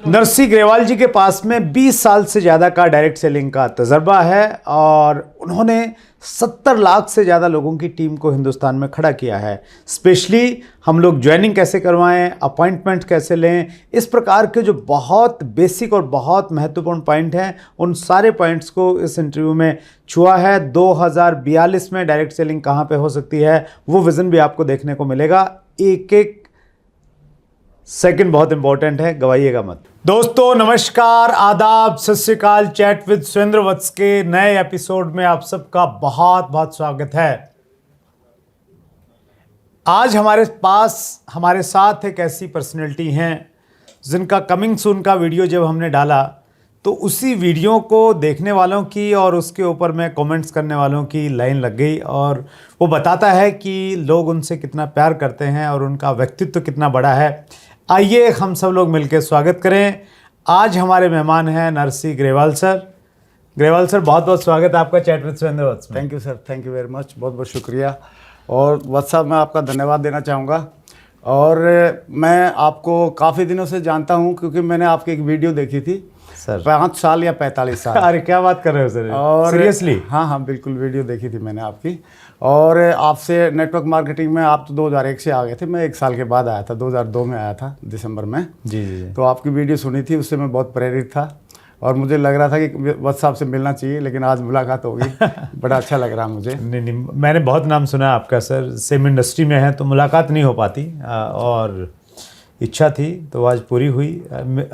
नरसी ग्रेवाल जी के पास में 20 साल से ज़्यादा का डायरेक्ट सेलिंग का तजर्बा है और उन्होंने 70 लाख से ज़्यादा लोगों की टीम को हिंदुस्तान में खड़ा किया है। स्पेशली हम लोग ज्वाइनिंग कैसे करवाएं, अपॉइंटमेंट कैसे लें, इस प्रकार के जो बहुत बेसिक और बहुत महत्वपूर्ण पॉइंट हैं, उन सारे पॉइंट्स को इस इंटरव्यू में छुआ है। 2042 में डायरेक्ट सेलिंग कहाँ पे हो सकती है, वो विज़न भी आपको देखने को मिलेगा। एक एक सेकंड बहुत इंपॉर्टेंट है, गवाइएगा मत। दोस्तों नमस्कार, आदाब, सत श्री अकाल। चैट विद सुरेंद्र वत्स के नए एपिसोड में आप सबका बहुत बहुत स्वागत है। आज हमारे साथ एक ऐसी पर्सनैलिटी हैं जिनका कमिंग सून का वीडियो जब हमने डाला तो उसी वीडियो को देखने वालों की और उसके ऊपर में कमेंट्स करने वालों की लाइन लग गई और वो बताता है कि लोग उनसे कितना प्यार करते हैं और उनका व्यक्तित्व कितना बड़ा है। आइए हम सब लोग मिलकर स्वागत करें। आज हमारे मेहमान हैं नरसी ग्रेवाल सर। ग्रेवाल सर, बहुत बहुत स्वागत है आपका चैट विद सुरेंद्र वत्स में। Thank you sir, thank you very much, बहुत बहुत शुक्रिया। और वत्स साहब, मैं आपका धन्यवाद देना चाहूँगा। और मैं आपको काफ़ी दिनों से जानता हूँ क्योंकि मैंने आपकी एक वीडियो देखी थी सर। 5 साल या 45 साल। अरे क्या बात कर रहे हो सर, और सीरियसली? हाँ, बिल्कुल वीडियो देखी थी मैंने आपकी। और आपसे नेटवर्क मार्केटिंग में आप तो 2001 से आ गए थे, मैं 1 साल के बाद आया था, 2002 में आया था दिसंबर में। जी। तो आपकी वीडियो सुनी थी, उससे मैं बहुत प्रेरित था और मुझे लग रहा था कि वत्स साहब से मिलना चाहिए, लेकिन आज मुलाकात होगी। बड़ा अच्छा लग रहा मुझे। नहीं, मैंने बहुत नाम सुना है आपका सर, सेम इंडस्ट्री में है तो मुलाकात नहीं हो पाती और इच्छा थी तो आज पूरी हुई,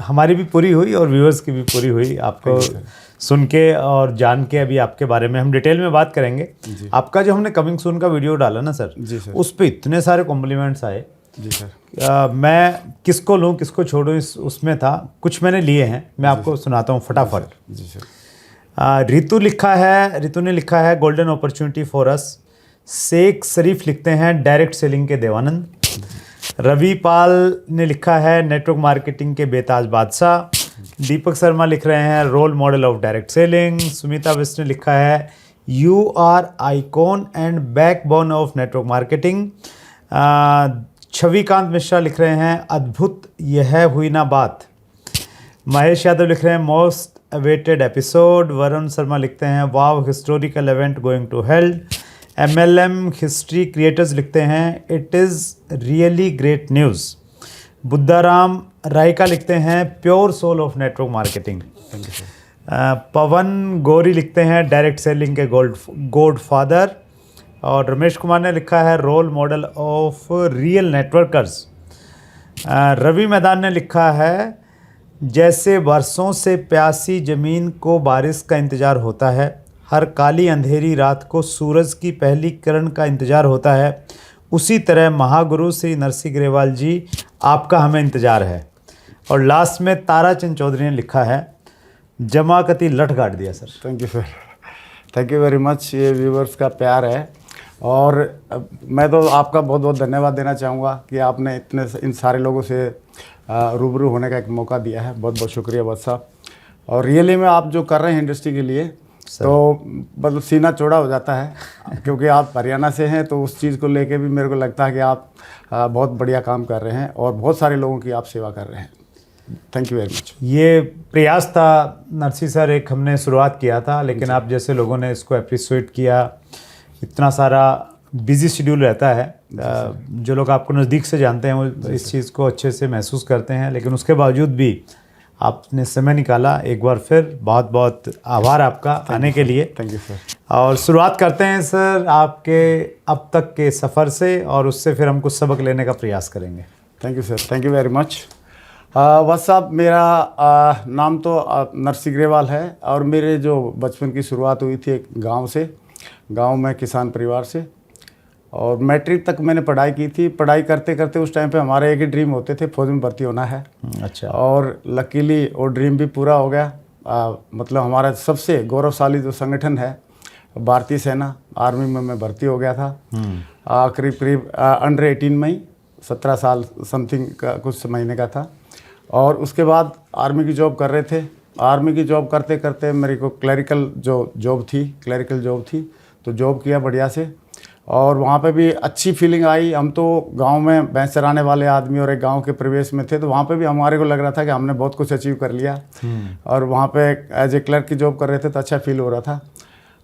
हमारी भी पूरी हुई और व्यूअर्स की भी पूरी हुई। आपको सुन के और जान के अभी आपके बारे में हम डिटेल में बात करेंगे। आपका जो हमने कमिंग सून का वीडियो डाला ना सर, जी सर, उस पर इतने सारे कॉम्प्लीमेंट्स आए। जी सर। मैं किसको लूँ किसको छोड़ूँ उसमें था, कुछ मैंने लिए हैं, मैं आपको सुनाता हूँ फटाफट। जी सर। रितु ने लिखा है golden opportunity for us. Sheikh Sharif लिखते हैं डायरेक्ट सेलिंग के देवानंद। रवि पाल ने लिखा है नेटवर्क मार्केटिंग के बेताज बादशाह। दीपक शर्मा लिख रहे हैं role model of direct selling. Sumita Visht ने लिखा है you are icon and backbone of network marketing. Chhavikant Mishra लिख रहे हैं अद्भुत यह हुई ना बात। महेश यादव लिख रहे हैं most awaited episode. Varun Sharma लिखते हैं wow historical event going to held. MLM history creators लिखते हैं it is really great news. Buddharam Raika लिखते हैं pure soul of network marketing. Pawan Gauri लिखते हैं डायरेक्ट सेलिंग के गॉड फादर। और रमेश कुमार ने लिखा है role model of real networkers. Ravi Maidan ने लिखा है जैसे बरसों से प्यासी ज़मीन को बारिश का इंतज़ार होता है, हर काली अंधेरी रात को सूरज की पहली किरण का इंतज़ार होता है, उसी तरह महागुरु श्री नरसी ग्रेवाल जी आपका हमें इंतज़ार है। और लास्ट में ताराचंद चौधरी ने लिखा है जमाकती लठ गाड़ दिया sir. Thank you sir, thank you very much. ये व्यूवर्स का प्यार है और मैं तो आपका बहुत बहुत धन्यवाद देना चाहूँगा कि आपने इन सारे लोगों से रूबरू होने का एक मौका दिया है। बहुत बहुत शुक्रिया वत्स साहब। और रियली में आप जो कर रहे हैं इंडस्ट्री के लिए तो मतलब सीना चौड़ा हो जाता है क्योंकि आप हरियाणा से हैं, तो उस चीज़ को लेके भी मेरे को लगता है कि आप बहुत बढ़िया काम कर रहे हैं और बहुत सारे लोगों की आप सेवा कर रहे हैं। Thank you very much. ये प्रयास था नरसी सर, एक हमने शुरुआत किया था, लेकिन आप जैसे लोगों ने इसको अप्रिशिएट किया। इतना सारा बिजी शेड्यूल रहता है, जो लोग आपको नज़दीक से जानते हैं वो इस चीज़ को अच्छे से महसूस करते हैं, लेकिन उसके बावजूद भी आपने समय निकाला। एक बार फिर बहुत बहुत आभार आपका आने के लिए। Thank you sir. और शुरुआत करते हैं सर आपके अब तक के सफ़र से और उससे फिर हम कुछ सबक लेने का प्रयास करेंगे। Thank you sir, thank you very much. Vats साहब, मेरा नाम तो नरसी ग्रेवाल है और मेरे जो बचपन की शुरुआत हुई थी एक गांव से, गांव में किसान परिवार से। और मैट्रिक तक मैंने पढ़ाई की थी। पढ़ाई करते करते उस टाइम पे हमारे एक ही ड्रीम होते थे, फौज में भर्ती होना है। अच्छा। और लकीली वो ड्रीम भी पूरा हो गया। मतलब हमारा सबसे गौरवशाली जो संगठन है भारतीय सेना, आर्मी में मैं भर्ती हो गया था। करीब अंडर 18 में ही, 17 साल समथिंग का कुछ महीने का था। और उसके बाद आर्मी की जॉब कर रहे थे। आर्मी की जॉब करते करते मेरे को क्लरिकल जॉब थी, तो जॉब किया बढ़िया से। और वहाँ पे भी अच्छी फीलिंग आई। हम तो गांव में भैंस चराने वाले आदमी और एक गांव के परिवेश में थे, तो वहाँ पे भी हमारे को लग रहा था कि हमने बहुत कुछ अचीव कर लिया। और वहाँ पे एज ए क्लर्क की जॉब कर रहे थे तो अच्छा फील हो रहा था।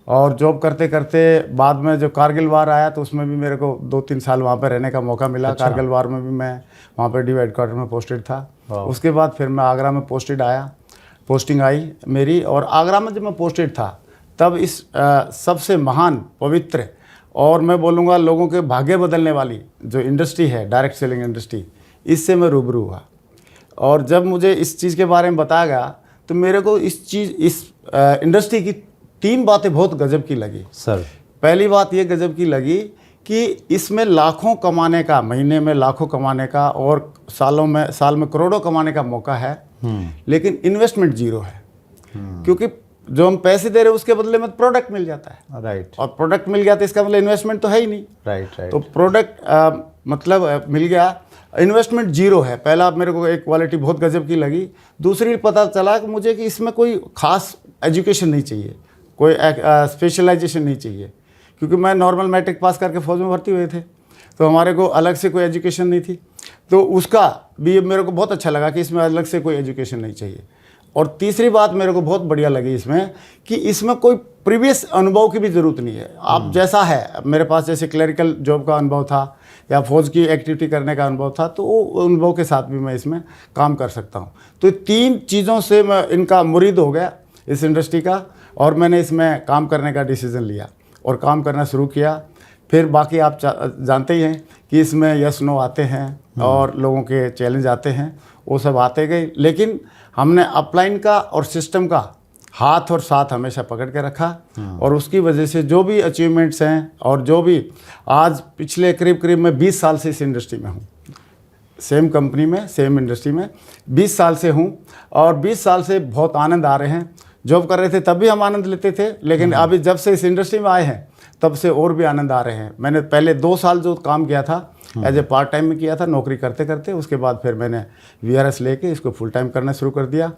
और जॉब करते करते बाद में जो कारगिल वार आया तो उसमें भी मेरे को 2-3 साल वहाँ पे रहने का मौका मिला। अच्छा। कारगिल वार में भी मैं वहाँ पे डी हेडक्वार्टर में पोस्टेड था। उसके बाद फिर मैं आगरा में पोस्टिंग आई मेरी। और आगरा में जब मैं पोस्टेड था तब इस सबसे महान, पवित्र और मैं बोलूँगा लोगों के भाग्य बदलने वाली जो इंडस्ट्री है, डायरेक्ट सेलिंग इंडस्ट्री, इससे मैं रूबरू हुआ। और जब मुझे इस चीज़ के बारे में बताया गया तो मेरे को इस इंडस्ट्री की 3 बातें बहुत गजब की लगी सर। पहली बात ये गजब की लगी कि इसमें लाखों कमाने का, महीने में लाखों कमाने का और साल में करोड़ों कमाने का मौका है, लेकिन इन्वेस्टमेंट जीरो है। क्योंकि जो हम पैसे दे रहे हैं उसके बदले में प्रोडक्ट मिल जाता है। राइट। और प्रोडक्ट मिल गया तो इसका मतलब इन्वेस्टमेंट तो है ही नहीं। राइट। तो प्रोडक्ट मतलब मिल गया, इन्वेस्टमेंट जीरो है। पहला मेरे को एक क्वालिटी बहुत गजब की लगी। दूसरी पता चला कि मुझे कि इसमें कोई खास एजुकेशन नहीं चाहिए, कोई स्पेशलाइजेशन नहीं चाहिए, क्योंकि मैं नॉर्मल मैट्रिक पास करके फौज में भर्ती हुए थे, तो हमारे को अलग से कोई एजुकेशन नहीं थी। तो उसका भी मेरे को बहुत अच्छा लगा कि इसमें अलग से कोई एजुकेशन नहीं चाहिए। और तीसरी बात मेरे को बहुत बढ़िया लगी इसमें कि इसमें कोई प्रीवियस अनुभव की भी ज़रूरत नहीं है। आप जैसा है, मेरे पास जैसे क्लरिकल जॉब का अनुभव था या फौज की एक्टिविटी करने का अनुभव था, तो वो अनुभव के साथ भी मैं इसमें काम कर सकता हूँ। तो 3 चीज़ों से मैं इनका मुरीद हो गया, इस इंडस्ट्री का, और मैंने इसमें काम करने का डिसीज़न लिया और काम करना शुरू किया। फिर बाकी आप जानते ही हैं कि इसमें यस नो आते हैं और लोगों के चैलेंज आते हैं, वो सब आते गए, लेकिन हमने अपलाइन का और सिस्टम का हाथ और साथ हमेशा पकड़ के रखा। और उसकी वजह से जो भी अचीवमेंट्स हैं और जो भी आज पिछले करीब मैं 20 साल से इस इंडस्ट्री में हूँ, सेम कंपनी में, सेम इंडस्ट्री में 20 साल से हूँ। और 20 साल से बहुत आनंद आ रहे हैं। जॉब कर रहे थे तब भी हम आनंद लेते थे, लेकिन अभी जब से इस इंडस्ट्री में आए हैं तब से और भी आनंद आ रहे हैं। मैंने पहले 2 साल जो काम किया था एज ए पार्ट टाइम में किया था, नौकरी करते करते, उसके बाद फिर मैंने VRS लेके इसको फुल टाइम करना शुरू कर दिया।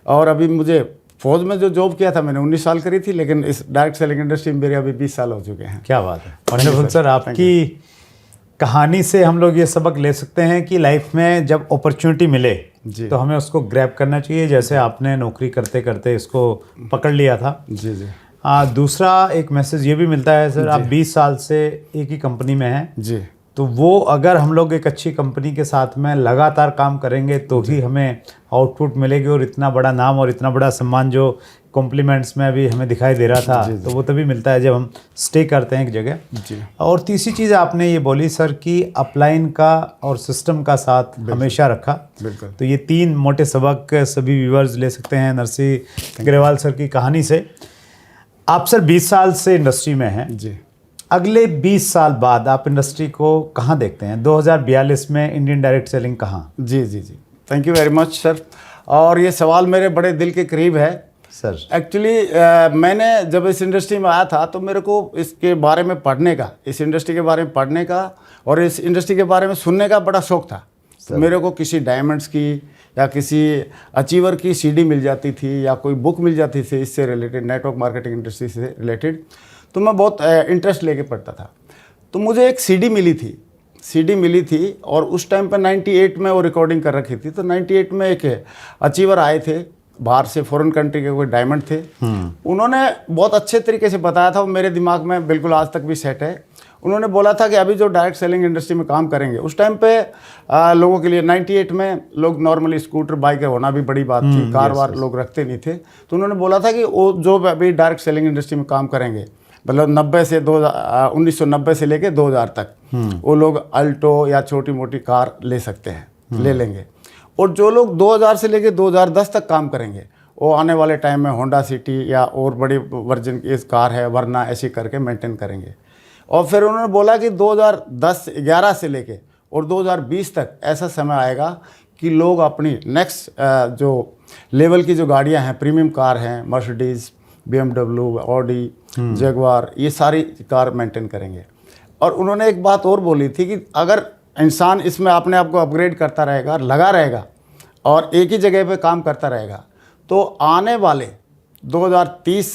और अभी मुझे फौज में जो जॉब किया था मैंने 19 साल करी थी, लेकिन इस डायरेक्ट सेलिंग इंडस्ट्री में मेरे अभी 20 साल हो चुके हैं। क्या बात है वंडरफुल सर। आपकी कहानी से हम लोग ये सबक ले सकते हैं कि लाइफ में जब अपॉर्चुनिटी मिले तो हमें उसको ग्रैब करना चाहिए, जैसे आपने नौकरी करते करते इसको पकड़ लिया था। जी जी। दूसरा एक मैसेज ये भी मिलता है सर, आप 20 साल से एक ही कंपनी में हैं जी, तो वो अगर हम लोग एक अच्छी कंपनी के साथ में लगातार काम करेंगे तो ही हमें आउटपुट मिलेगी। और इतना बड़ा नाम और इतना बड़ा सम्मान जो कॉम्प्लीमेंट्स में अभी हमें दिखाई दे रहा था, तो वो तभी मिलता है जब हम स्टे करते हैं एक जगह। जी। और तीसरी चीज़ आपने ये बोली सर कि अपलाइन का और सिस्टम का साथ हमेशा रखा। बिल्कुल। तो ये 3 मोटे सबक सभी व्यूअर्स ले सकते हैं नरसी ग्रेवाल सर की कहानी से। आप सर 20 साल से इंडस्ट्री में हैं जी। अगले 20 साल बाद आप इंडस्ट्री को कहाँ देखते हैं? 2042 में इंडियन डायरेक्ट सेलिंग कहाँ? जी जी जी, thank you very much sir. और ये सवाल मेरे बड़े दिल के करीब है सर। एक्चुअली मैंने जब इस इंडस्ट्री में आया था तो मेरे को इसके बारे में पढ़ने का, इस इंडस्ट्री के बारे में पढ़ने का और इस इंडस्ट्री के बारे में सुनने का बड़ा शौक था। तो मेरे को किसी डायमंड्स की या किसी अचीवर की CD मिल जाती थी या कोई बुक मिल जाती थी इससे रिलेटेड, नेटवर्क मार्केटिंग इंडस्ट्री से रिलेटेड, तो मैं बहुत इंटरेस्ट लेके पढ़ता था। तो मुझे एक CD मिली थी और उस टाइम पर 98 में वो रिकॉर्डिंग कर रखी थी। तो 98 में एक अचीवर आए थे बाहर से, फॉरेन कंट्री के कोई डायमंड थे। उन्होंने बहुत अच्छे तरीके से बताया था, वो मेरे दिमाग में बिल्कुल आज तक भी सेट है। उन्होंने बोला था कि अभी जो डायरेक्ट सेलिंग इंडस्ट्री में काम करेंगे, उस टाइम पे लोगों के लिए 98 में लोग नॉर्मली स्कूटर बाइक होना भी बड़ी बात थी, कार वार लोग रखते नहीं थे। तो उन्होंने बोला था कि वो जो अभी डायरेक्ट सेलिंग इंडस्ट्री में काम करेंगे, मतलब 1990 से लेके 2000 तक वो लोग अल्टो या छोटी मोटी कार ले सकते हैं, ले लेंगे। और जो लोग 2000 से लेके 2010 तक काम करेंगे, वो आने वाले टाइम में होंडा सिटी या और बड़ी वर्जन की कार है, वरना ऐसी करके मेंटेन करेंगे। और फिर उन्होंने बोला कि 2010-11 से लेके और 2020 तक ऐसा समय आएगा कि लोग अपनी नेक्स्ट जो लेवल की जो गाड़ियां हैं, प्रीमियम कार हैं, मर्सिडीज़, BMW, ऑडी, जगुआर, ये सारी कार मेंटेन करेंगे। और उन्होंने एक बात और बोली थी कि अगर इंसान इसमें अपने आप को अपग्रेड करता रहेगा, लगा रहेगा और एक ही जगह पे काम करता रहेगा, तो आने वाले 2030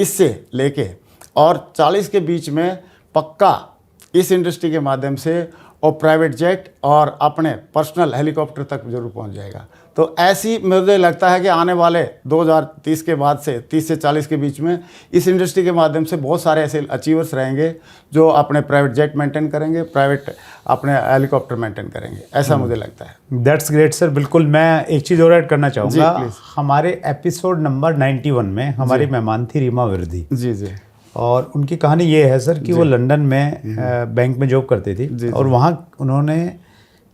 से लेके और 40 के बीच में पक्का इस इंडस्ट्री के माध्यम से और प्राइवेट जेट और अपने पर्सनल हेलीकॉप्टर तक जरूर पहुंच जाएगा। तो ऐसी मुझे लगता है कि आने वाले 2030 के बाद से 30 से 40 के बीच में इस इंडस्ट्री के माध्यम से बहुत सारे ऐसे अचीवर्स रहेंगे जो अपने प्राइवेट जेट मेंटेन करेंगे, प्राइवेट अपने हेलीकॉप्टर मेंटेन करेंगे, ऐसा मुझे लगता है। That's great sir. बिल्कुल, मैं एक चीज़ और ऐड करना चाहूँगा। please। हमारे एपिसोड नंबर 91 में हमारी मेहमान थी रीमा विरदी, जी जी और उनकी कहानी ये है सर कि वो लंदन में बैंक में जॉब करती थी, और वहाँ उन्होंने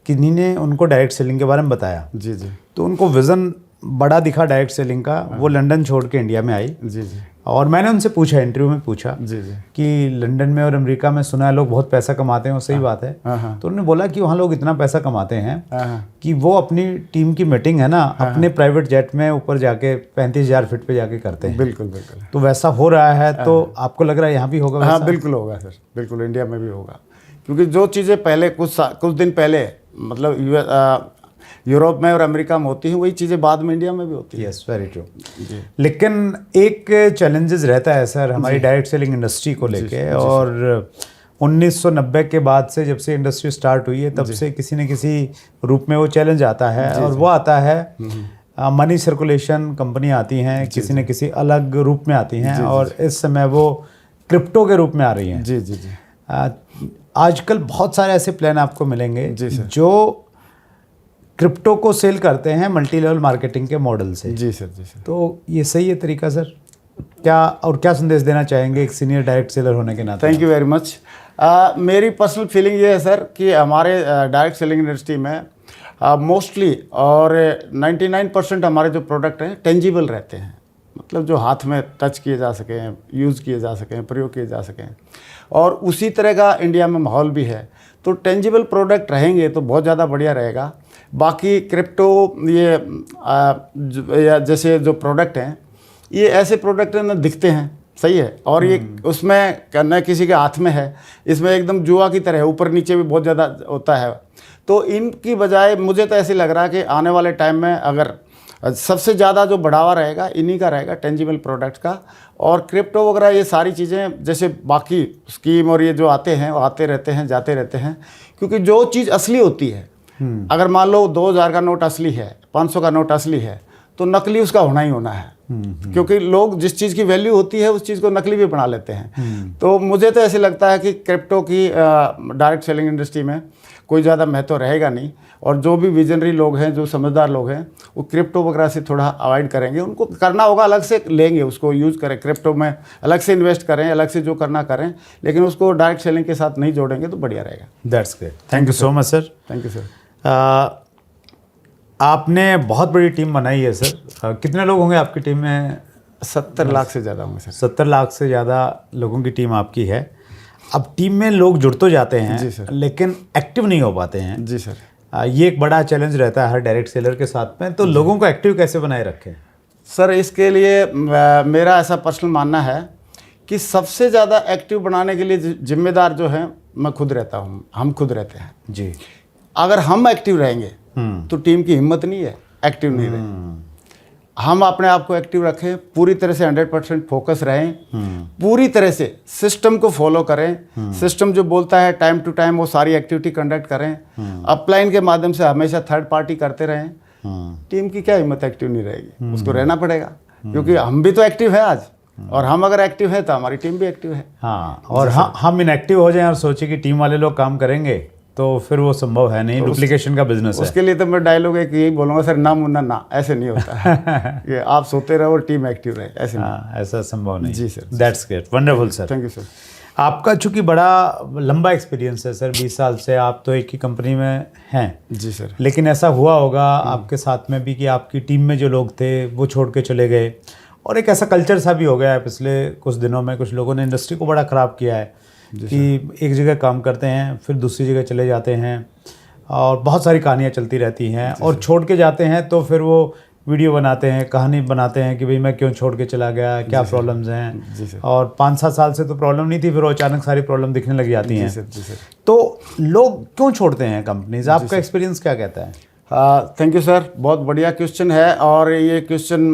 किन्हीं ने उनको डायरेक्ट सेलिंग के बारे में बताया। जी जी तो उनको विज़न बड़ा दिखा डायरेक्ट सेलिंग का। वो लंदन छोड़ के इंडिया में आई, जी जी और मैंने उनसे पूछा, इंटरव्यू में पूछा जी जी कि लंदन में और अमेरिका में सुना है लोग बहुत पैसा कमाते हैं, वो सही बात है। तो उन्होंने बोला कि वहाँ लोग इतना पैसा कमाते हैं कि वो अपनी टीम की मीटिंग है ना अपने प्राइवेट जेट में ऊपर जाके 35,000 फीट पे जाके करते हैं। बिल्कुल बिल्कुल। तो वैसा हो रहा है, तो आपको लग रहा है यहाँ भी होगा वैसा? हाँ बिल्कुल होगा सर, बिल्कुल इंडिया में भी होगा, क्योंकि जो चीज़ें पहले कुछ दिन पहले मतलब यूरोप में और अमेरिका में होती हैं, वही चीज़ें बाद में इंडिया में भी होती हैं। Yes, very true. लेकिन एक चैलेंजेस रहता है सर हमारी डायरेक्ट सेलिंग इंडस्ट्री को लेके, और 1990 के बाद से जब से इंडस्ट्री स्टार्ट हुई है तब से किसी न किसी रूप में वो चैलेंज आता है, और वो आता है मनी सर्कुलेशन। कंपनी आती हैं किसी न किसी अलग रूप में आती हैं, और इस समय वो क्रिप्टो के रूप में आ रही हैं। जी जी जी। आजकल बहुत सारे ऐसे प्लान आपको मिलेंगे जो क्रिप्टो को सेल करते हैं मल्टी लेवल मार्केटिंग के मॉडल से। जी सर, जी सर। तो ये सही है तरीका सर? क्या संदेश देना चाहेंगे एक सीनियर डायरेक्ट सेलर होने के नाते? Thank you very much. मेरी पर्सनल फीलिंग ये है सर कि हमारे डायरेक्ट सेलिंग इंडस्ट्री में मोस्टली और 99% हमारे जो प्रोडक्ट हैं टेंजिबल रहते हैं, मतलब जो हाथ में टच किए जा सकें, यूज़ किए जा सकें, प्रयोग किए जा सकें, और उसी तरह का इंडिया में माहौल भी है। तो टेंजिबल प्रोडक्ट रहेंगे तो बहुत ज़्यादा बढ़िया रहेगा। बाकी क्रिप्टो या जैसे जो प्रोडक्ट हैं, ये ऐसे प्रोडक्ट हैं ना दिखते हैं, सही है, और ये उसमें न किसी के हाथ में है, इसमें एकदम जुआ की तरह है, ऊपर नीचे भी बहुत ज़्यादा होता है। तो इनकी बजाय मुझे तो ऐसे लग रहा है कि आने वाले टाइम में अगर सबसे ज़्यादा जो बढ़ावा रहेगा इन्हीं का रहेगा, टेंजिबल प्रोडक्ट्स का। और क्रिप्टो वगैरह ये सारी चीज़ें जैसे बाकी स्कीम और ये जो आते हैं वो आते रहते हैं, जाते रहते हैं, क्योंकि जो चीज़ असली होती है, अगर मान लो 2000 का नोट असली है, 500 का नोट असली है, तो नकली उसका होना ही होना है, क्योंकि लोग जिस चीज़ की वैल्यू होती है उस चीज़ को नकली भी बना लेते हैं। तो मुझे तो ऐसे लगता है कि क्रिप्टो की डायरेक्ट सेलिंग इंडस्ट्री में कोई ज़्यादा महत्व रहेगा नहीं, और जो भी विजनरी लोग हैं, जो समझदार लोग हैं, वो क्रिप्टो वगैरह से थोड़ा अवॉइड करेंगे। उनको करना होगा, अलग से लेंगे, उसको यूज़ करें, क्रिप्टो में अलग से इन्वेस्ट करें, अलग से जो करना करें, लेकिन उसको डायरेक्ट सेलिंग के साथ नहीं जोड़ेंगे तो बढ़िया रहेगा। That's great, thank you so much sir. Thank you sir. आपने बहुत बड़ी टीम बनाई है सर। कितने लोग होंगे आपकी टीम में? 70 लाख से ज़्यादा होंगे सर। 70 लाख से ज़्यादा लोगों की टीम आपकी है। अब टीम में लोग जुड़ तो जाते हैं जी सर, लेकिन एक्टिव नहीं हो पाते हैं। जी सर। ये एक बड़ा चैलेंज रहता है हर डायरेक्ट सेलर के साथ में। तो लोगों को एक्टिव कैसे बनाए रखें? सर इसके लिए मेरा ऐसा पर्सनल मानना है कि सबसे ज़्यादा एक्टिव बनाने के लिए जिम्मेदार जो है मैं खुद रहता हूँ, हम खुद रहते हैं जी। अगर हम एक्टिव रहेंगे तो टीम की हिम्मत नहीं है एक्टिव नहीं रहे। हम अपने आप को एक्टिव रखें, पूरी तरह से 100% फोकस रहें, पूरी तरह से सिस्टम को फॉलो करें। सिस्टम जो बोलता है टाइम टू टाइम वो सारी एक्टिविटी कंडक्ट करें। अपलाइन के माध्यम से हमेशा थर्ड पार्टी करते रहें। टीम की क्या हिम्मत एक्टिव नहीं रहेगी, उसको रहना पड़ेगा, क्योंकि हम भी तो एक्टिव है आज, और हम अगर एक्टिव है तो हमारी टीम भी एक्टिव है। हाँ, और हम इनएक्टिव हो जाएं और सोचे कि टीम वाले लोग काम करेंगे तो फिर वो संभव है नहीं। डुप्लीकेशन का बिजनेस है। उसके लिए तो मैं डायलॉग एक यही बोलूँगा सर, ना मुन्ना ना, ऐसे नहीं होता है कि आप सोते रहो और टीम एक्टिव रहे, ऐसे नहीं। ऐसा संभव नहीं। जी sir. That's great, wonderful sir. Thank you sir. आपका चूंकि बड़ा लंबा एक्सपीरियंस है सर, 20 साल से आप तो एक ही कंपनी में हैं। जी सर। लेकिन ऐसा हुआ होगा आपके साथ में भी कि आपकी टीम में जो लोग थे वो छोड़ के चले गए, और एक ऐसा कल्चर सा भी हो गया है पिछले कुछ दिनों में। कुछ लोगों ने इंडस्ट्री को बड़ा ख़राब किया है कि एक जगह काम करते हैं फिर दूसरी जगह चले जाते हैं, और बहुत सारी कहानियाँ चलती रहती हैं, और छोड़ के जाते हैं तो फिर वो वीडियो बनाते हैं, कहानी बनाते हैं कि भाई मैं क्यों छोड़ के चला गया, क्या प्रॉब्लम्स हैं। और 5-7 साल से तो प्रॉब्लम नहीं थी, फिर वो अचानक सारी प्रॉब्लम दिखने लग जाती हैं। तो लोग क्यों छोड़ते हैं कंपनीज? आपका एक्सपीरियंस क्या कहता है? थैंक यू सर, बहुत बढ़िया क्वेश्चन है। और ये क्वेश्चन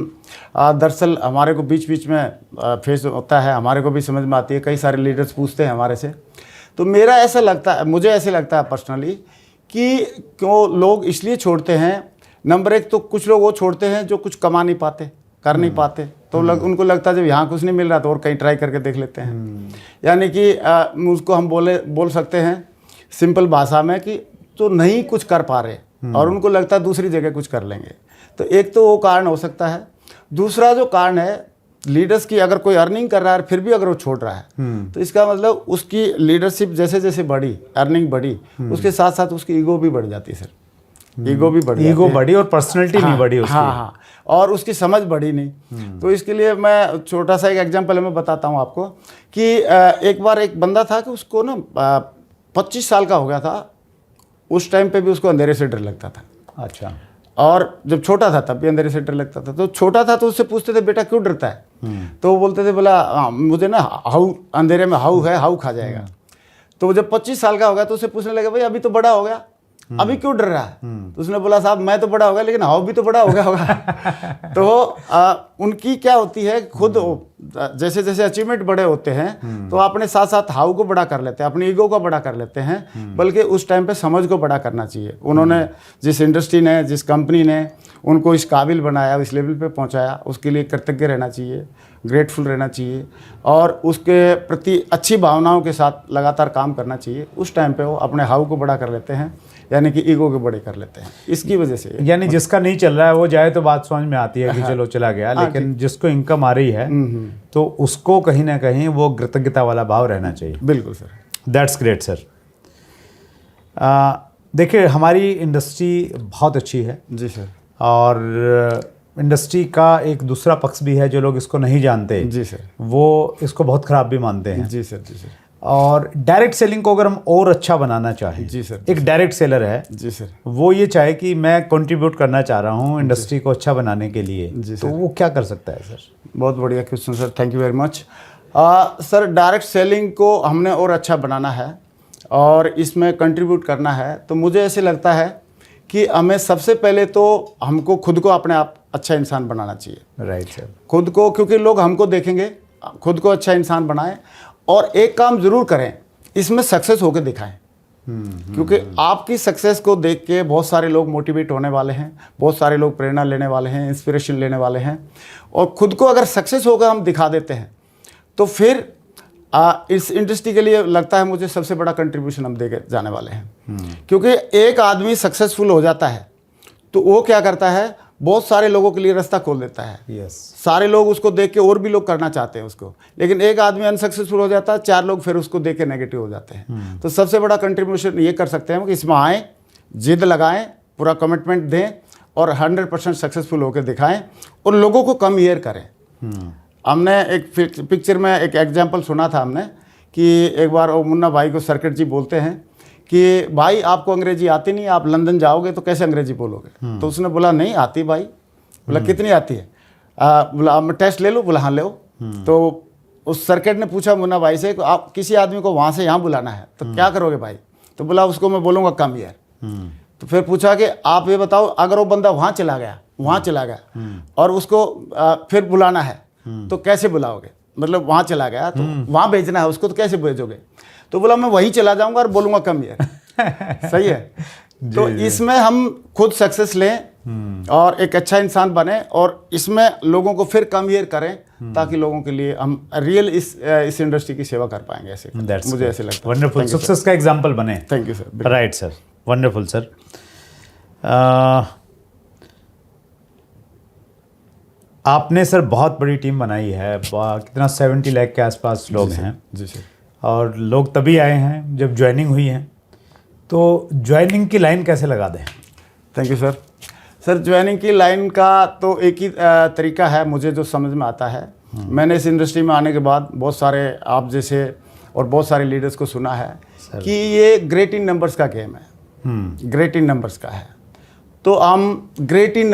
दरअसल हमारे को बीच बीच में फेस होता है, हमारे को भी समझ में आती है, कई सारे लीडर्स पूछते हैं हमारे से। तो मेरा ऐसा लगता है, मुझे ऐसे लगता है पर्सनली कि क्यों लोग इसलिए छोड़ते हैं। नंबर एक तो कुछ लोग वो छोड़ते हैं जो कुछ कमा नहीं पाते, कर नहीं पाते, तो उनको लगता है जब यहाँ कुछ नहीं मिल रहा तो और कहीं ट्राई करके देख लेते हैं। यानी कि उसको हम बोल सकते हैं सिंपल भाषा में कि तो नहीं कुछ कर पा रहे और उनको लगता है दूसरी जगह कुछ कर लेंगे। तो एक तो वो कारण हो सकता है। दूसरा जो कारण है लीडर्स की, अगर कोई अर्निंग कर रहा है फिर भी अगर वो छोड़ रहा है तो इसका मतलब उसकी लीडरशिप जैसे जैसे बढ़ी, अर्निंग बढ़ी, उसके साथ साथ उसकी ईगो भी बढ़ जाती है सर। ईगो भी बढ़ी, ईगो बढ़ी और पर्सनैलिटी नहीं बढ़ी उसकी। हाँ, और उसकी समझ बढ़ी नहीं। तो इसके लिए मैं छोटा सा एक एग्जांपल मैं बताता हूँ आपको कि एक बार एक बंदा था कि उसको ना 25 साल का हो गया था। उस टाइम पे भी उसको अंधेरे से डर लगता था। अच्छा। और जब छोटा था तब भी अंधेरे से डर लगता था। तो छोटा था तो उससे पूछते थे बेटा क्यों डरता है? तो वो बोलते थे बोला मुझे ना अंधेरे में हाउ खा जाएगा। तो जब 25 साल का हो गया तो उससे पूछने लगा भाई अभी तो बड़ा हो गया, अभी क्यों डर रहा है? तो उसने बोला साहब मैं तो बड़ा हो गया लेकिन हाउ भी तो बड़ा हो गया होगा। तो उनकी क्या होती है, खुद जैसे जैसे अचीवमेंट बड़े होते हैं तो अपने साथ साथ हाउ को बड़ा कर लेते हैं, अपनी ईगो को बड़ा कर लेते हैं, बल्कि उस टाइम पे समझ को बड़ा करना चाहिए। उन्होंने जिस इंडस्ट्री ने, जिस कंपनी ने उनको इस काबिल बनाया, इस लेवल पे पहुंचाया, उसके लिए कृतज्ञ रहना चाहिए, ग्रेटफुल रहना चाहिए और उसके प्रति अच्छी भावनाओं के साथ लगातार काम करना चाहिए। उस टाइम पे वो अपने हाउ को बड़ा कर लेते हैं, यानी कि ईगो को बड़े कर लेते हैं। इसकी वजह से यानी जिसका नहीं चल रहा है वो जाए तो बात समझ में आती है कि चलो चला गया, लेकिन जिसको इनकम आ रही है तो उसको कहीं ना कहीं वो कृतज्ञता वाला भाव रहना चाहिए। बिल्कुल सर, दैट्स ग्रेट सर। देखिए हमारी इंडस्ट्री बहुत अच्छी है जी सर, और इंडस्ट्री का एक दूसरा पक्ष भी है जो लोग इसको नहीं जानते, जी सर, वो इसको बहुत ख़राब भी मानते हैं। जी सर, जी सर। और डायरेक्ट सेलिंग को अगर हम और अच्छा बनाना चाहें, जी सर, एक डायरेक्ट सेलर है, जी सर, वो ये चाहे कि मैं कंट्रीब्यूट करना चाह रहा हूँ इंडस्ट्री को अच्छा बनाने के लिए, जी तो सर। वो क्या कर सकता है सर? बहुत बढ़िया question sir, thank you very much. Sir direct selling को हमने और अच्छा बनाना है और इसमें कंट्रीब्यूट करना है, तो मुझे ऐसे लगता है कि हमें सबसे पहले तो हमको खुद को अपने आप अच्छा इंसान बनाना चाहिए। Right sir. खुद को, क्योंकि लोग हमको देखेंगे, खुद को अच्छा इंसान बनाएं और एक काम ज़रूर करें, इसमें सक्सेस होकर दिखाएं। क्योंकि आपकी सक्सेस को देख के बहुत सारे लोग मोटिवेट होने वाले हैं, बहुत सारे लोग प्रेरणा लेने वाले हैं, इंस्पिरेशन लेने वाले हैं। और खुद को अगर सक्सेस होकर हम दिखा देते हैं तो फिर इस इंडस्ट्री के लिए लगता है मुझे सबसे बड़ा कंट्रीब्यूशन हम दे जाने वाले हैं। क्योंकि एक आदमी सक्सेसफुल हो जाता है तो वो क्या करता है, बहुत सारे लोगों के लिए रास्ता खोल देता है। यस। सारे लोग उसको देख के और भी लोग करना चाहते हैं उसको, लेकिन एक आदमी अनसक्सेसफुल हो जाता है, 4 लोग फिर उसको देख के नेगेटिव हो जाते हैं। तो सबसे बड़ा कंट्रीब्यूशन ये कर सकते हैं कि इसमें आएँ, जिद लगाएं, पूरा कमिटमेंट दें और 100% सक्सेसफुल होकर दिखाएं और लोगों को कम ईयर करें। हमने एक पिक्चर में एक एग्जाम्पल सुना था हमने कि एक बार वो मुन्ना भाई को सर्किट जी बोलते हैं कि भाई आपको अंग्रेजी आती नहीं, आप लंदन जाओगे तो कैसे अंग्रेजी बोलोगे? तो उसने बोला नहीं आती भाई। बोला कितनी आती है? बोला मैं टेस्ट ले लूँ? बोला हाँ ले। तो उस सर्किट ने पूछा मुन्ना भाई से, आप किसी आदमी को वहाँ से यहाँ बुलाना है तो क्या करोगे भाई? तो बोला उसको मैं बोलूँगा कम ईयर। तो फिर पूछा कि आप ये बताओ अगर वो बंदा वहाँ चला गया और उसको फिर बुलाना है तो कैसे बुलाओगे? मतलब वहाँ चला गया तो वहाँ भेजना है उसको, तो कैसे भेजोगे? तो बोला मैं वहीं चला जाऊंगा और बोलूंगा कम ईयर। सही है। तो इसमें हम खुद सक्सेस लें और एक अच्छा इंसान बने और इसमें लोगों को फिर कम ईयर करें ताकि लोगों के लिए हम रियल इस इंडस्ट्री की सेवा कर पाएंगे। ऐसे मुझे ऐसे लगता है। वंडरफुल, सक्सेस का एग्जांपल बने। Thank you sir. Right sir, wonderful sir. आपने सर बहुत बड़ी टीम बनाई है, कितना 70 लाख के आसपास लोग हैं। जी सर। और लोग तभी आए हैं जब ज्वाइनिंग हुई है, तो ज्वाइनिंग की लाइन कैसे लगा दें? Thank you sir. Sir joining की लाइन का तो एक ही तरीका है मुझे जो समझ में आता है। मैंने इस इंडस्ट्री में आने के बाद बहुत सारे आप जैसे और बहुत सारे लीडर्स को सुना है कि ये ग्रेट इन नंबर्स का गेम है। ग्रेट इन नंबर्स का है, तो हम ग्रेट इन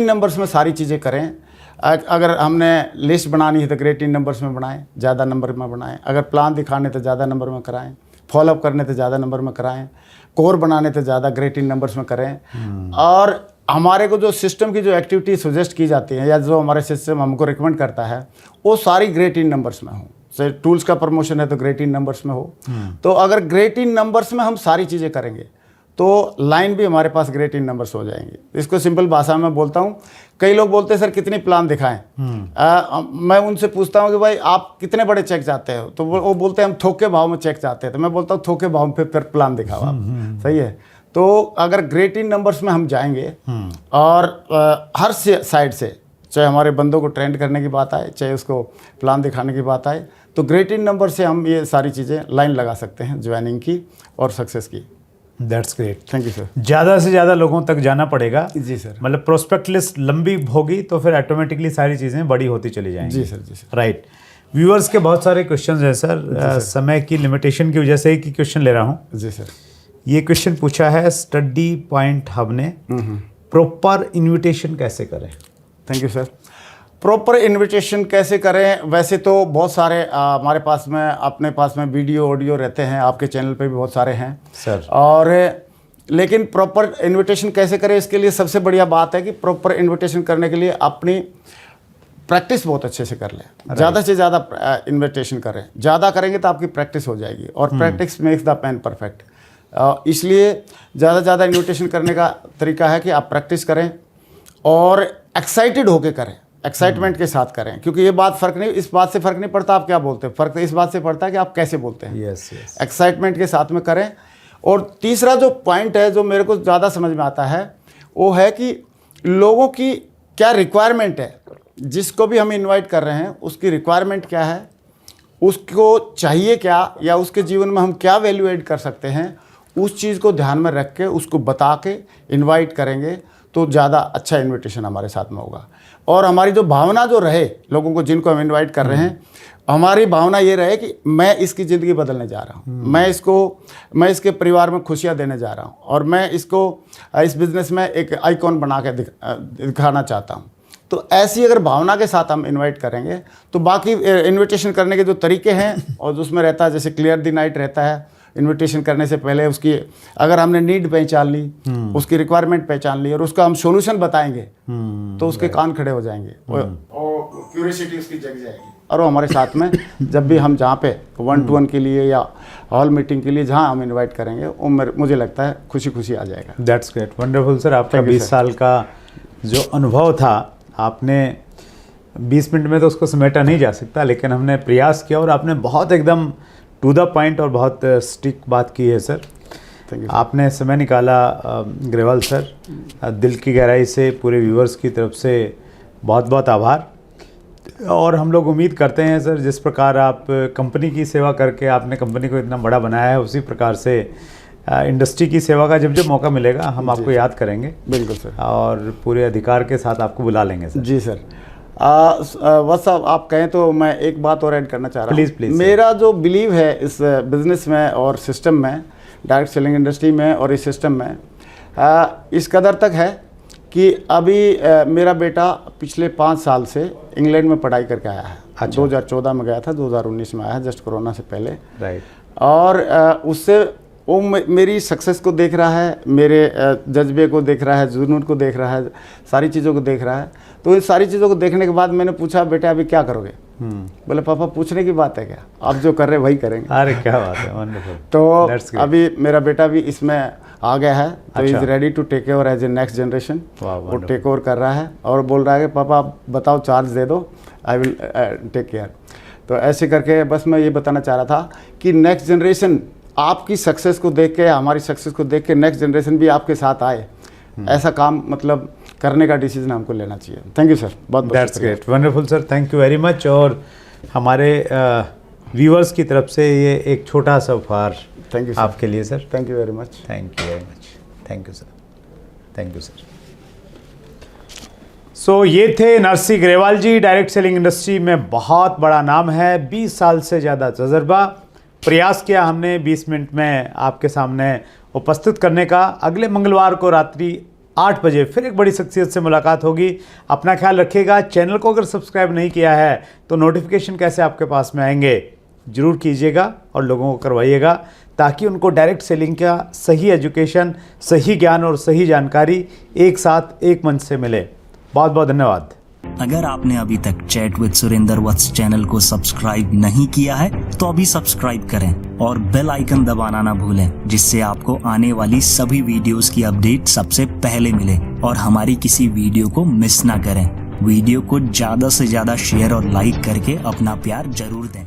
नंबर्स में सारी चीज़ें करें। अगर हमने लिस्ट बनानी है तो ग्रेट इन नंबर्स में बनाएं, ज़्यादा नंबर में बनाएं। अगर प्लान दिखाने तो ज़्यादा नंबर में कराएं। फॉलोअप करने थे ज़्यादा नंबर में कराएं, कोर बनाने थे ज़्यादा ग्रेट इन नंबर्स में करें। और हमारे को जो सिस्टम की जो एक्टिविटी सजेस्ट की जाती है या जो हमारे सिस्टम हमको रिकमेंड करता है वो सारी ग्रेट इन नंबर्स में हो। जैसे टूल्स का प्रमोशन है तो ग्रेट इन नंबर्स में हो। तो अगर ग्रेट इन नंबर्स में हम सारी चीज़ें करेंगे तो लाइन भी हमारे पास ग्रेट इन नंबर्स हो जाएंगे। इसको सिंपल भाषा में बोलता हूँ, कई लोग बोलते हैं सर कितनी प्लान दिखाएं। मैं उनसे पूछता हूँ कि भाई आप कितने बड़े चेक चाहते हो, तो वो बोलते हैं हम थोक के भाव में चेक चाहते हैं। तो मैं बोलता हूँ थोक के भाव पे फिर प्लान दिखाओ आप। सही है। तो अगर ग्रेट इन नंबर्स में हम जाएंगे और हर साइड से, चाहे हमारे बंदों को ट्रेंड करने की बात आए, चाहे उसको प्लान दिखाने की बात आए, तो ग्रेट इन नंबर से हम ये सारी चीज़ें लाइन लगा सकते हैं ज्वाइनिंग की और सक्सेस की। That's great. Thank you sir. ज़्यादा से ज़्यादा लोगों तक जाना पड़ेगा। जी सर। मतलब प्रोस्पेक्ट लिस्ट लंबी होगी तो फिर ऑटोमेटिकली सारी चीज़ें बड़ी होती चली जाएंगी। जी सर। जी सर। राइट। व्यूअर्स के बहुत सारे क्वेश्चंस हैं सर, समय की लिमिटेशन की वजह से एक ही क्वेश्चन ले रहा हूँ। जी सर। ये क्वेश्चन पूछा है स्टडी पॉइंट हब ने, प्रॉपर इन्विटेशन कैसे करें? Thank you sir. Proper invitation कैसे करें? वैसे तो बहुत सारे हमारे पास में, अपने पास में वीडियो ऑडियो रहते हैं, आपके चैनल पे भी बहुत सारे हैं सर। और लेकिन प्रॉपर इनविटेशन कैसे करें, इसके लिए सबसे बढ़िया बात है कि प्रॉपर इनविटेशन करने के लिए अपनी प्रैक्टिस बहुत अच्छे से कर लें। ज़्यादा से ज़्यादा इन्विटेशन करें। ज़्यादा करेंगे तो आपकी प्रैक्टिस हो जाएगी और practice makes the man perfect. इसलिए ज़्यादा से ज़्यादा इन्विटेशन करने का तरीका है कि आप प्रैक्टिस करें और एक्साइटेड होकर करें, एक्साइटमेंट के साथ करें। क्योंकि ये बात फ़र्क नहीं, इस बात से फ़र्क नहीं पड़ता आप क्या बोलते हैं, फ़र्क तो इस बात से पड़ता है कि आप कैसे बोलते हैं। Yes yes. एक्साइटमेंट के साथ में करें। और तीसरा जो पॉइंट है जो मेरे को ज़्यादा समझ में आता है वो है कि लोगों की क्या रिक्वायरमेंट है। जिसको भी हम इनवाइट कर रहे हैं उसकी रिक्वायरमेंट क्या है, उसको चाहिए क्या, या उसके जीवन में हम क्या वैल्यू ऐड कर सकते हैं, उस चीज़ को ध्यान में रख के उसको बता के इनवाइट करेंगे तो ज़्यादा अच्छा इनविटेशन हमारे साथ में होगा। और हमारी जो भावना जो रहे लोगों को जिनको हम इनवाइट कर रहे हैं, हमारी भावना ये रहे कि मैं इसकी ज़िंदगी बदलने जा रहा हूँ, मैं इसके परिवार में खुशियाँ देने जा रहा हूँ और मैं इसको इस बिज़नेस में एक आइकॉन बना के दिखाना चाहता हूँ। तो ऐसी अगर भावना के साथ हम इनवाइट करेंगे तो बाकी इनविटेशन करने के जो तरीके हैं और उसमें रहता है, जैसे क्लियर द नाइट रहता है, इनविटेशन करने से पहले उसकी अगर हमने नीड पहचान ली, उसकी रिक्वायरमेंट पहचान ली और उसका हम सॉल्यूशन बताएंगे तो उसके कान खड़े हो जाएंगे और क्यूरियोसिटी उसकी जग जाएगी। और वो हमारे साथ में जब भी हम जहाँ पे 1-to-1 के लिए या हॉल मीटिंग के लिए जहाँ हम इनवाइट करेंगे वो मुझे लगता है खुशी खुशी आ जाएगा। That's great, wonderful sir. आपका 20 साल का जो अनुभव था, आपने 20 मिनट में तो उसको समेटा नहीं जा सकता, लेकिन हमने प्रयास किया और आपने बहुत एकदम टू द पॉइंट और बहुत स्टिक बात की है सर। आपने समय निकाला ग्रेवाल सर, दिल की गहराई से पूरे व्यूअर्स की तरफ से बहुत बहुत आभार। और हम लोग उम्मीद करते हैं सर, जिस प्रकार आप कंपनी की सेवा करके आपने कंपनी को इतना बड़ा बनाया है, उसी प्रकार से इंडस्ट्री की सेवा का जब जब मौका मिलेगा हम आपको याद करेंगे। बिल्कुल सर। और पूरे अधिकार के साथ आपको बुला लेंगे सर। जी सर। बस साहब आप कहें तो मैं एक बात और ऐड करना चाह रहा हूँ। प्लीज़। मेरा जो बिलीव है इस बिज़नेस में और सिस्टम में, डायरेक्ट सेलिंग इंडस्ट्री में और इस सिस्टम में, इस कदर तक है कि अभी मेरा बेटा पिछले 5 साल से इंग्लैंड में पढ़ाई करके आया है। अच्छा। 2014 में गया था, 2019 में आया, जस्ट कोरोना से पहले। राइट। और उससे वो मेरी सक्सेस को देख रहा है, मेरे जज्बे को देख रहा है, जुनून को देख रहा है, सारी चीज़ों को देख रहा है। तो इन सारी चीज़ों को देखने के बाद मैंने पूछा, बेटा अभी क्या करोगे? बोले पापा पूछने की बात है क्या, आप जो कर रहे वही करेंगे। अरे क्या बात है, वंडरफुल। तो अभी मेरा बेटा भी इसमें आ गया है, तो अच्छा। Is ready to take over as a next generation. वो टेक ओवर कर रहा है और बोल रहा है कि पापा आप बताओ, चार्ज दे दो, आई विल टेक केयर। तो ऐसे करके बस मैं ये बताना चाह रहा था कि नेक्स्ट जनरेशन आपकी सक्सेस को देख के, हमारी सक्सेस को देख के नेक्स्ट जनरेशन भी आपके साथ आए, ऐसा काम मतलब करने का डिसीजन हमको लेना चाहिए। थैंक यू सर, बहुत बहुत। That's great, wonderful sir, thank you very much. और हमारे व्यूअर्स की तरफ से ये एक छोटा सा उपहार थैंक यू आपके लिए sir. Thank you very much. Thank you very much. Thank you sir. Thank you sir. So ये थे Narsi Grewal ji, direct selling industry में बहुत बड़ा नाम है, 20 साल से ज़्यादा तजर्बा। प्रयास किया हमने 20 मिनट में आपके सामने उपस्थित करने का। अगले मंगलवार को रात्रि 8 बजे फिर एक बड़ी शख्सियत से मुलाकात होगी। अपना ख्याल रखिएगा। चैनल को अगर सब्सक्राइब नहीं किया है तो नोटिफिकेशन कैसे आपके पास में आएंगे, ज़रूर कीजिएगा और लोगों को करवाइएगा, ताकि उनको डायरेक्ट सेलिंग का सही एजुकेशन, सही ज्ञान और सही जानकारी एक साथ एक मंच से मिले। बहुत बहुत धन्यवाद। अगर आपने अभी तक chat with Surendra Vats channel को सब्सक्राइब नहीं किया है तो अभी सब्सक्राइब करें और बेल आइकन दबाना ना भूलें, जिससे आपको आने वाली सभी वीडियोस की अपडेट सबसे पहले मिले और हमारी किसी वीडियो को मिस ना करें। वीडियो को ज्यादा से ज्यादा शेयर और लाइक करके अपना प्यार जरूर दें।